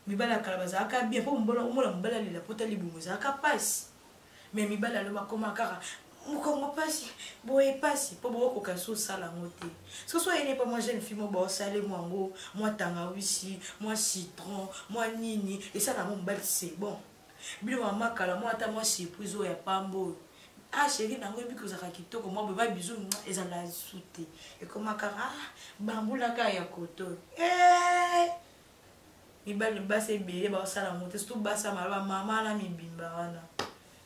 mibala kalabaza aka bien po mbola mbala lila pota libumuza aka passe mais mibala lo makoma kaka mukongo passe boye passe po boko kaso sala ngote ce que soit ene pas moi jeune fille mo bo salé mwango moi tangawishi moi citron moi nini et ça la mon mbali c'est bon bilo mama kala moi ata moi surprise o ya pambo ah chérie nango biko za kitoko moi beba bisou ezala souté et comment kaka bambula ka ya koto mibali basi ebele baosala mote surtout basa maloba mama na mibimba wana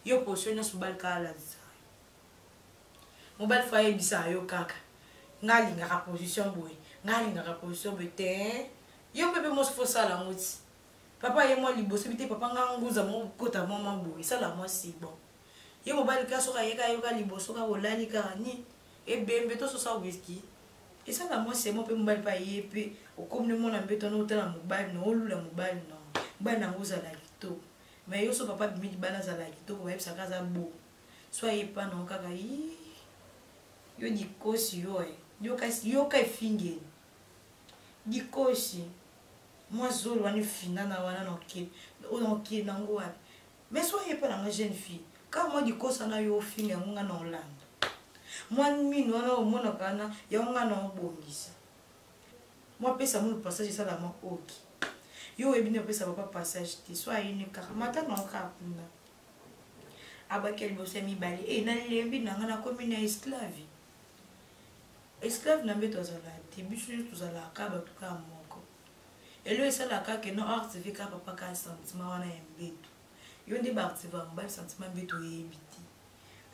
yo poso nyonso mobali kaka lazisa mobali fa yebisa yo kaka nga alingaka position boye nga alingaka position boye te yo pepe moso fosala ngo ti papa ye mwa liboso bite papa nga nguza mokota mwa boye esala mwa si bon ye mobali ka soka yeka yoka liboso ka olali kaka ni ebembe tososa whisky esala mwa semo mpe mobali pa ye mpe okomne mona mbeto na otala mobali na olula mobali na mobali nango ozala kitoko mais yo so papa bimi libana azala kitoko bayebisaka aza bo so aye pa nango kaka yo dikosi yo ka efingeli dikosi mwa zolo wana efina na wana naoke nango wapi mais so aye pa nanga jeune fille ka mwa dikosa na yo ofinga yango nga na olanda mwa mino wana omonaka wana yango nga na obongisa mwa pesa munu passage esala mwa oki yo oyebini opesa papa passage te so ayini kaka mata nango kaka kuna abaki liboso ya mibale nalembi nanga nakomi na esclave na mbe tozala te biso nyonso tozalaka bato kaka moko elo esalaka ke no active ka papa ka sentiment wana ya mbeto yo nde baactive mobali sentiment mbeto oyebi te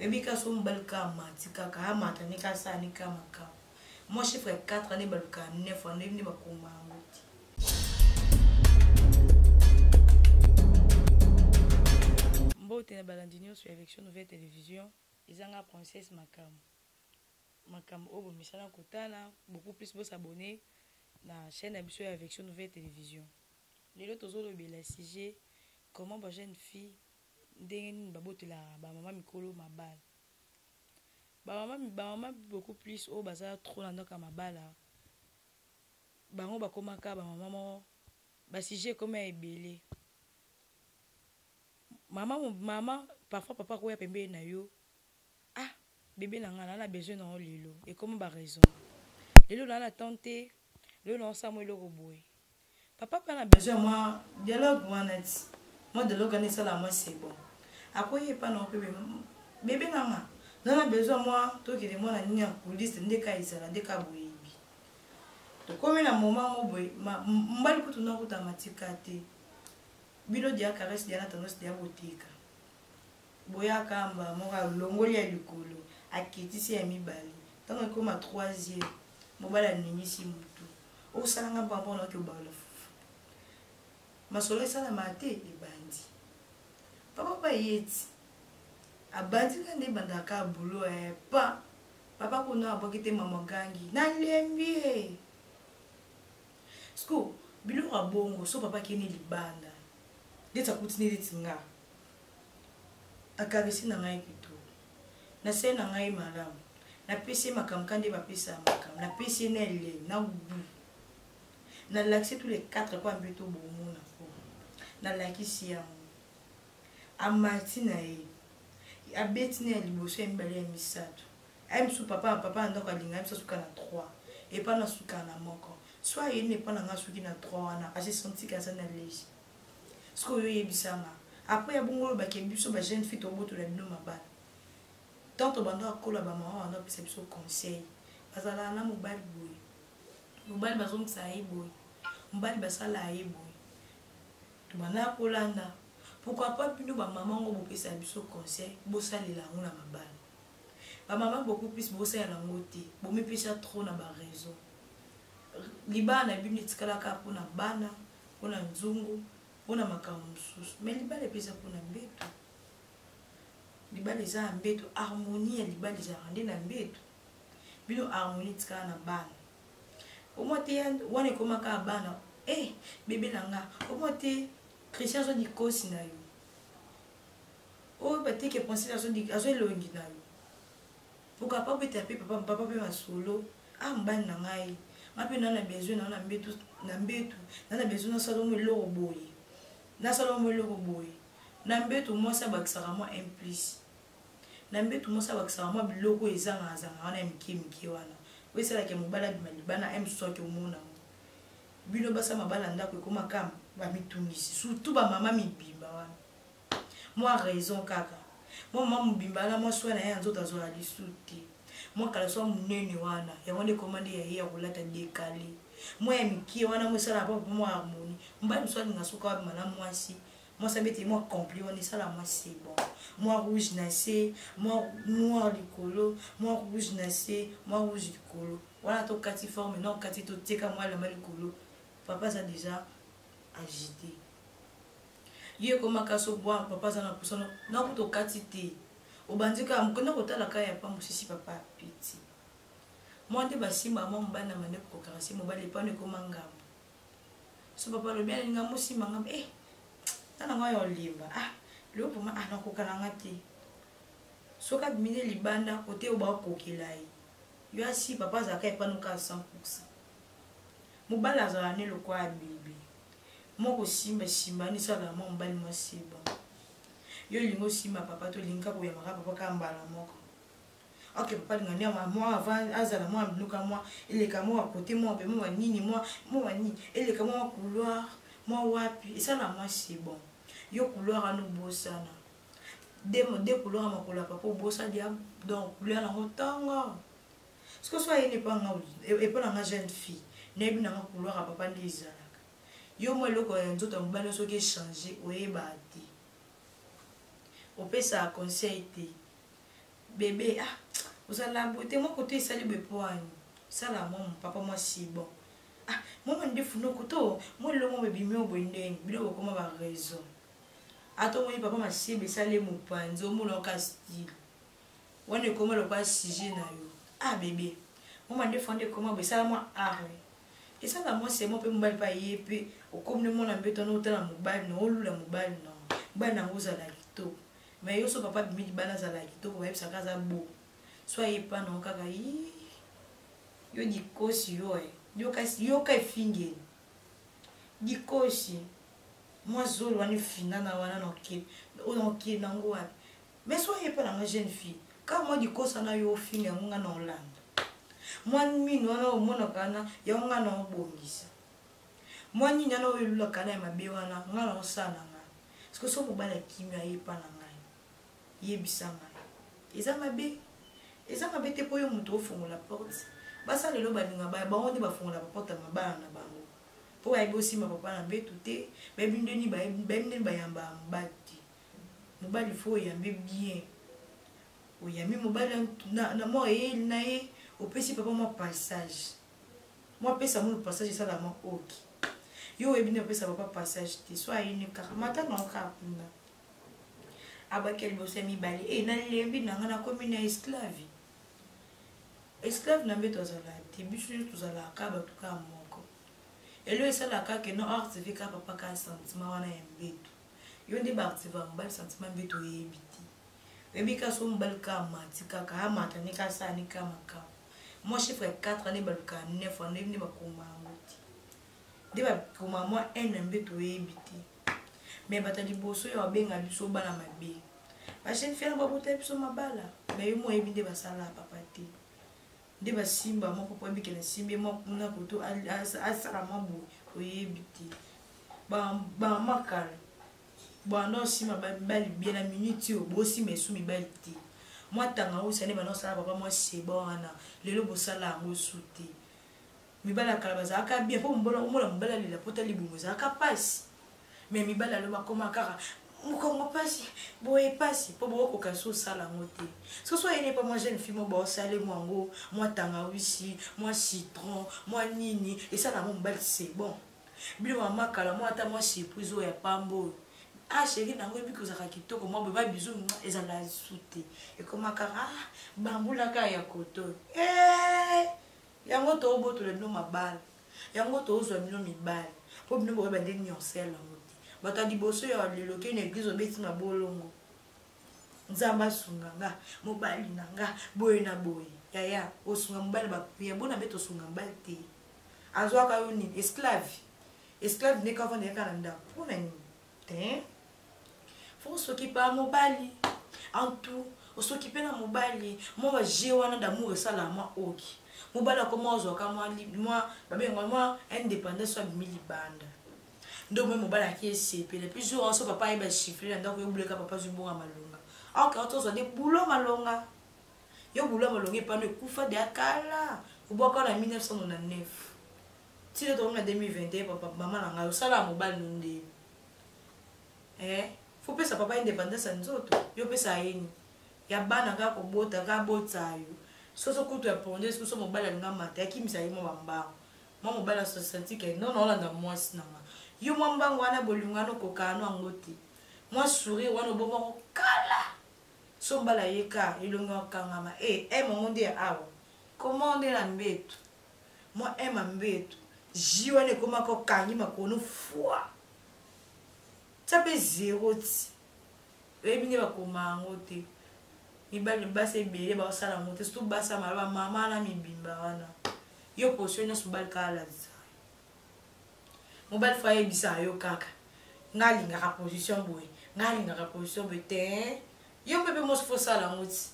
oyebi ka so mobali ka amati kaka amata ne ka sala ne ka makao moi chiffre 4 ane baluka 9 ane nde bakoma yango te mbote na balandi nyonso ya élection nouvelle télévision ezanga princesse makam obo misala kotana beaucoup plus bos abonner na chaîne ya biso ya élection nouvelle télévision lelo tozolobela sujet comment ba jeune fille ndenge nini babotela ba mama mikolo mabala ba mama beaucoup plus o baza trop na ndoka mabala bango bakomaka ba mama ba sujet comme ebele mama parfois papa ko ya pembe na yo bébé nanga na besoin na lelo et comme ba raison lelo na tante lelo na samuel roboy papa pa na besoin moi dialogue wana ti moi dialogue na sala moi c'est bon akoye pa na bébé nanga na besoin moi to ki de moi na nya police ndeka isala ndeka boyebi to comme na moment mo boy mbali kutu na kuta matika te bilo dia caresse dia na tendance dia botika boya kamba mo ka longoli ya likolo akitisi ya mibali tango koma 3e mobala nimisi mutu osalanga papa na ko bala masolo esala mate ebandi papa yeti abandi kande bandaka bulo pa papa kuna abokite mama gangi na lembi sko bilo abongo so papa kini libanda deta kutini ditinga akabisi na ngai kito na se na ngai malamu na pesi makamkande ba pesa makam na pesi nele na ubu na laxé tous les 4 kwa mbeto bomo na ko na lakisi ya amatina abeti ne liboso mbale ya misato aime su papa ndoko alinga misa suka na 3 et pas na suka na moko soit il n'est pas na suki na 3 wana assez senti ka ça na lèche ce que yo yebisanga après ya bongo ba kebiso ba jeune fille to boto la bino mabala tant to bando akola ba mama wana pesa biso conseil bazala na mobali boy mobali bazong sa boy mobali basala boy to bana kolanda pourquoi pas bino ba mama ngo bo pesa biso conseil bo salela ngona mabala ba mama beaucoup plus bo sala ngote bo me pesa trop na ba raison libana bino tikala ka pona bana pona nzungu pona makambo mususu mais libala pesa pona mbeto libala za mbeto harmonie libala za rende na mbeto bino harmonie tikala na bana omote wana komaka bana bébé nanga omote Christian zo di kosi na yo o bateke penser azo longi na yo pourquoi pas beta papa pe masolo mbani na ngai mape na besoin na mbeto na besoin na salon lo boye nasala moloko boye na mbeto mwasi abakisaka mwa implice na mbeto mwasi abakisaka mwa biloko ezanga wana mike wana wesalaka mobala bima libana emsoki omona bino basa mabala ndako ekoma kama bamitungisi surtout bamama mibimba wana mwa raison kaka mwa mama mobimba na mwa soin na ye nzoto azola lisu te mwa kala so munene wana yango nde komande ya ye ya kolata dekale mwa ya mike wana mwesala papa mwa harmonie mbali mosu alinga soka wabima na mwasi mwasi abeti mwa complet wana esala mwa c'est bon mwa rouge na se mwa noir likolo mwa rouge na se mwa rouge likolo wana tokati forme na okati toteka mwa elamba likolo papa aza déjà agité ye komaka so bwa papa aza na posano nakuta okati te obandika mokenda kotalaka ya pa mosisi papa apeti mwa nde basimba mwa mobali na mande kokarasi mobali epano ekoma ngambo so papa alobi alinga mosimba ngambo tananga ya olimba leo poma nakokalanga te soki abimine libanda kote oyo bakokela ye yo asi papa azalaka epano ka 100%. Mobali azala ne lokwa ya bebe moko simba nisala mwa mobali mwa seba yo lingo simba papa to linga koyamaka papa ka mbala moko ok papa linga ne mwa avant azala mwa biluka mwa eleka mwa kote mwa be mwa nini mwa nini eleka mwa couloir mwa wapi esala mwa seba yo couloir anu bosana de couloir makola papa bosa dia donc couloir na otanga ce que soit il n'est pas et pas la jeune fille nebi na couloir à papa ndizalaka yo mo eloko ya nzoto mobali soki changer oyeba te opesa conseil te bébé osala beauté mo côté sali bepoani sala mon papa moi si bon moi ndefuno koto mo lo mo bébé mo bondeng bilo koma ba raison ato mo papa masibe sale mo panzo mo no ka style wana koma lo kwa sujet na yo bébé mo ndefonde koma be sala mo et ça la moi c'est mon peu mobile pa yepe o comme le monde ambeto no tala mobile no olula mobile no bana ngoza la kito mais yo so papa bimi bana za la kito ko yebisa kaza bo so yepa no kaka yo dikosi yo ka finge dikosi moi zolo wani finana wana no ke nango wa mais so yepa na jeune fille quand moi dikosa na yo finge ngonga na Hollande moi mino wana omona kana ya nga na obongisa moi nini na oyelula kana ya mabe wana nga na osala nga parce que so mobala kimia yepa na ngai yebisa ngai eza mabe te po yo muto ofongola porte basa lelo balinga ba bango nde bafongola porte mabala na bango po ayebi osima papa na betu te babindeni bayamba mbati mobali fo oyambe bien oyambi mobali na mo eyeli na ye opesi papa moi passage moi pesa mon passage ça la moi ok yo ebine pesa papa passage te so ayini kaka mata na okapunda abakel bosemi bali na lembi na ngana komina esclave na mbeto azala te bisu tuzala kaba tuka moko elo esala kaka no artifica papa ka sentiment wana ya mbeto yo ndi ba activa mbali sentiment mbeto yebiti ebika so mbali ka mati kaka amata ni ka sa ni kama ka moi chiffre 4 année baluka 9 année ni bakoma ngoti de ba koma moi un mbeto yebiti mais batali boso yo abenga biso bana mabe ba jeune fille ba bota biso mabala mais yo mo yebinde basala papa te de ba simba mo papa bikela simbe mo na koto asala mambo oyebiti ba makala ba no sima ba bali bien la minute yo bosi mesu mi bali te moi tanga osane bana osala papa moi c'est bon ana lelo bosala ngo souté mibala kala bazaka bien po mbola mbola lila pota libumu zaka passe mais mibala lo makoma kaka mukongo passe boye passe po boko kaso sala ngote ce soit il n'est pas moi jeune fille mo ba osale mwango moi tanga wisi moi citron moi nini et ça la mon bal c'est bon bilo mama kala moi ata moi surprise ya pambo chérie nango ebi kozaka kitoko mwa beba bizu ezala souté et comme kara bambula ka ya koto yango to boto le no mabal yango to ozo mino mibal po bino bo bande nyonsela ngoti bata diboso ya lelo ke na église obeti na bolongo nzamba sunganga mobali nanga boye na boye ya osunga mobali ba ya bona beto sunga mbali te azwaka yo ni esclave ne ka vendre ka nda po na faut s'occuper à mobali en tout s'occuper na mobali moi j'ai wana d'amour ça la moi ok mobala comment ozoka moi babenga moi indépendance soit mili banda ndo moi mobala qui est CP les plus jours so papa il chiffrer ndako yo buleka papa zo bonga malonga ok on to de boulot malonga yo boulot malonga pas ne kufa de akala oboka na 1999 si le tourne en 2021 papa maman nanga yo sala mobali nde faut pesa papa indépendance nzoto yo pesa yeni ya bana ka ko bota ka bota yo so kutu ya ponde so mobali nga mata kimisa yimo bamba mo mobali so senti que non non na moi sinanga yo mwamba ngwana bolungano kokano angote moi sourire wana bomo kala so mbala yeka ilonga kangama monde awa commande la mbeto moi ma mbeto jiwane koma ko kangi makono foi tape zéro ti ebine bakoma ngote mibali basi ebele basala ngote surtout basa malaba mama na mibimba wana yo position nyonso mobali kala mobali fa yebisa yo kaka ngalingaka position boye te yo mpepe moso fo sala ngoti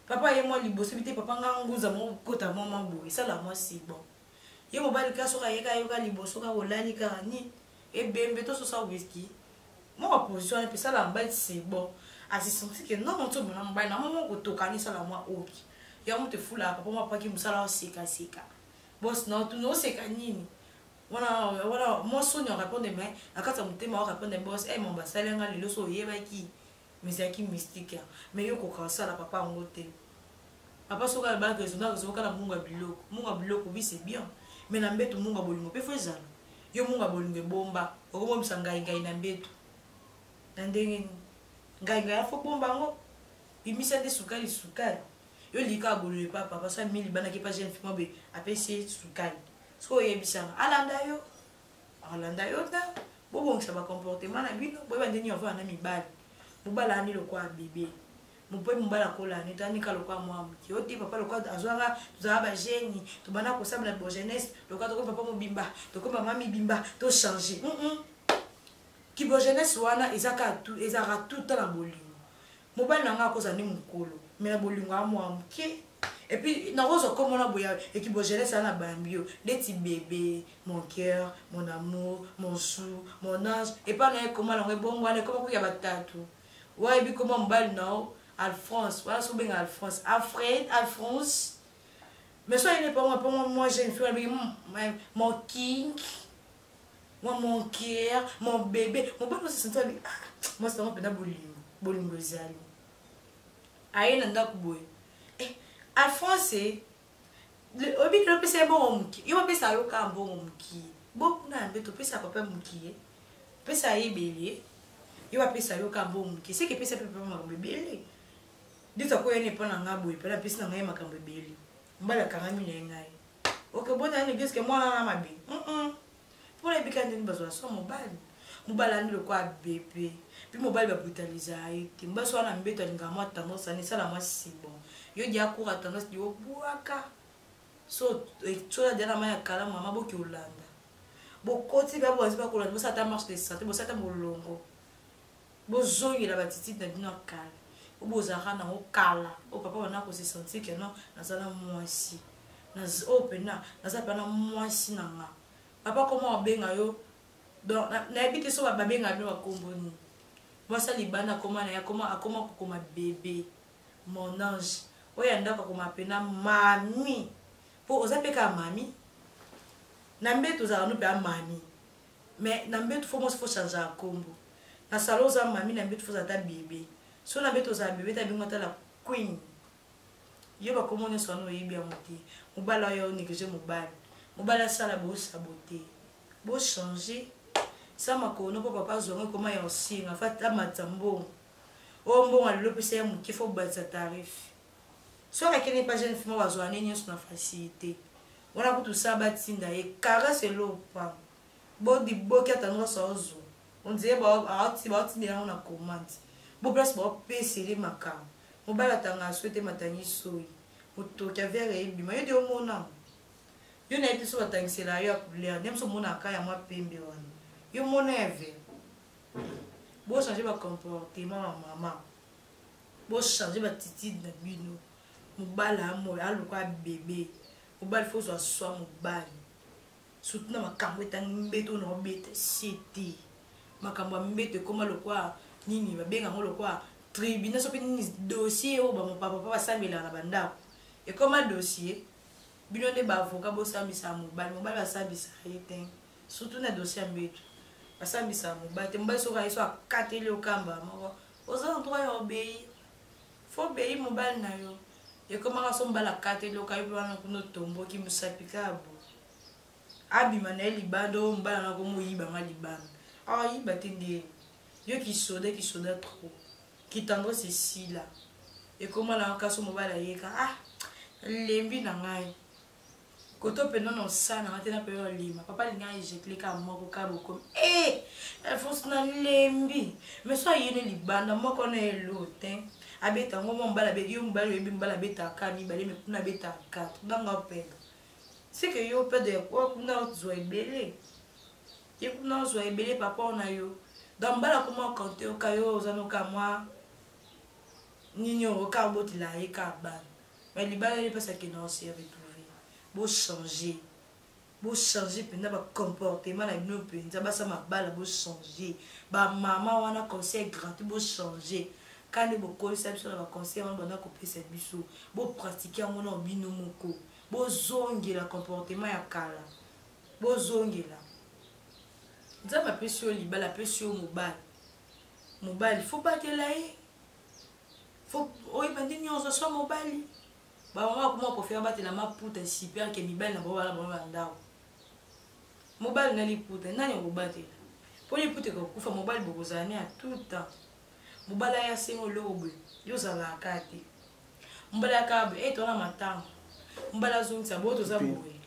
papa ye moi liboso bite papa nganguza mo kota mama boye sala moi si bon yo mobali ka soka yeka yo ka liboso ka olali ka ni ebembe to so sa whisky moi position et puis ça la mbali c'est bon a se senti que non non tout mon mbali na maman ko tokani ça la moi ok ya mo te fula papa moi pas ki musala seka boss non tout no seka nini voilà moi sonyo répondre mais akata mutema répondre boss mon basalenga lelo so yeba ki mais c'est qui mystique mais yo ko ka ça la papa ngote papa soka ba que zona zo kala munga biloko bi c'est bien mais na mbeto munga bolingo pe fo zala yo munga bolingo bomba okomo bisangai ngai na mbeto ndenge ngai fo bomba ngo bimisa de sukali yo lika bolule papa parce que mili bana ki pas jeune fille be apesi sukali so yebisanga alanda yo ta bobo ngisa ba comportement na bino boy bandeni on va na mibali mobala ani lokwa bébé mobala kola ni tani ka lokwa mwa ki oti papa lokwa azwanga tuzaba ba jeune to bana ko sabla bo jeunesse lokwa to papa mobimba to ko mama mibimba to changer ki bo jeunesse wana ezaka tout la bolingo mobali nanga ko zani mukolo mais na bolingo amwa mke et puis na rozo comme on a boya et ki bo jeunesse na bambio leti bébé mon cœur mon amour mon chou mon ange et pas na comment la bongo ale comment ko ya batatu ouais bi comment mobali nao Alphonse voilà so ben Alphonse Alphonse mais ça il n'est pas moi j'ai une fille mon king moi mon cœur mon bébé mon papa se sentait moi c'est vraiment pena bolingo zali aye nanda kuboy Alphonse obi le pesa bon muki yo pesa yo ka bon muki bon na mbeto pesa papa muki pesa yebele yo pesa yo ka bon muki c'est que pesa papa mabebele dita ko yene pana ngabo ipela pesa na ngai makambo bebele mbala kanga mine ngai ok bon na ngi que moi na mabe pour les bikandi ni bazwa so mobala ni le kwa bébé puis mobile ba brutaliser été mbaso na mbeto linga moi tendance ani sala moi si bon yo dia ko tendance di obuaka so chola dana ma ya kala mama boki olanda bokoti ba bozi ba kolanda bosa ta marche de santé bosa ta molongo bozongi la batiti na bino kala obozaka na okala o papa wana ko se sentir que non nazala mwasi pena nazala na mwasi nanga papa comment obenga yo donc na habite so ba benga no akomboni moi ça libana comment na comment kokoma bébé mon ange oya ndaka koma pena mami po ozapeka mami na mbeto za no pe mami mais na mbeto faut changer kombo na salon za mami na mbeto faut za ta bébé so na mbeto za bébé ta bingota la queen yo ba komone so no yibia moti mobala yo néglige mobala sala bo saboter bo changer ça ma kono papa zonga comment ya osinga fata matambo o mbonga le pesa mu ki faut batsa tarif so ka kene pas jeune fille wa zoane nyo na facilité ona ko tout ça batinda e caresse lo pa body boki atandra so zo on dit ba ati na na commande bo place ba pesa makam mobala tanga souhaiter matani soi moto ki avait rebi ma yo de mona yo na episo batangisela yo couleur nem so mona ka ya mwa pembe wana yo moneve Bo changer ba comportement ma maman. Bo changer ba attitude na bino. Mobala mo alukwa bébé. Mobile faut soit mobile. Surtout na makambo etangimbeto na obete cité. Makambo mbete koma lokwa nini babenga ngo lokwa tribunal so pe nini dossier o ba papa basambela na banda. Et comme dossier bino ne ba avocat bo sambisa mobile ba sambisa yete. Surtout na dossier mbeto. Basambisa mobile te mobile so ka iso akateli okamba moko. Oza droit ya obéir. Faut obéir mobile na yo. Et comment on s'en bat la carte et le caillou pour notre tombeau qui me s'applique. Abimane libando, mbala comme yiba ma libano. Ah, yiba tende. Yo qui soda trop. Qui tendra ceci là. Et comment la casse mobile yeka. Ah, lembi na ngai. Koto pe non ça na tena pe lima. Papa linga j'ai cliqué à moko kabo comme eh, elle faut na lembi. Mais soit yene libanda moko na elotin. Abeta ngomo mbala be yo mbala be mbala beta kami bale me kuna beta ka ndanga penda c'est que yo pede ko kuna zo ebele ye kuna zo ebele papa na yo dans mbala comment compter o kayo zano ka moi ninyo o ka boti la e ka ban mais libala le pesa que non c'est retrouver bo changer penda ba comportement na bino penza ba sa mabala bo changer ba maman wana conseil gratuit bo changer. Quand vous connaissez sur la conseil, on va couper cette biso. Vous pratiquez en mon bino moko. Vous zongez le comportement ya kala. Vous zongez là. Vous avez appelé sur libal, appelé sur mobile. Mobile, il faut pas te laïer. Faut, oui, maintenant, on se soit mobile. Bah, comment pour faire battre la main pour te super que mobile n'a pas la bonne. Mobile n'a pas pour te, n'a pas battre. Pour les poutres que vous mobile, vous avez à tout le temps. Mobala ya sengo lobe yoza la kati mbala kabe etona matanga mbala zungisa boto za boye.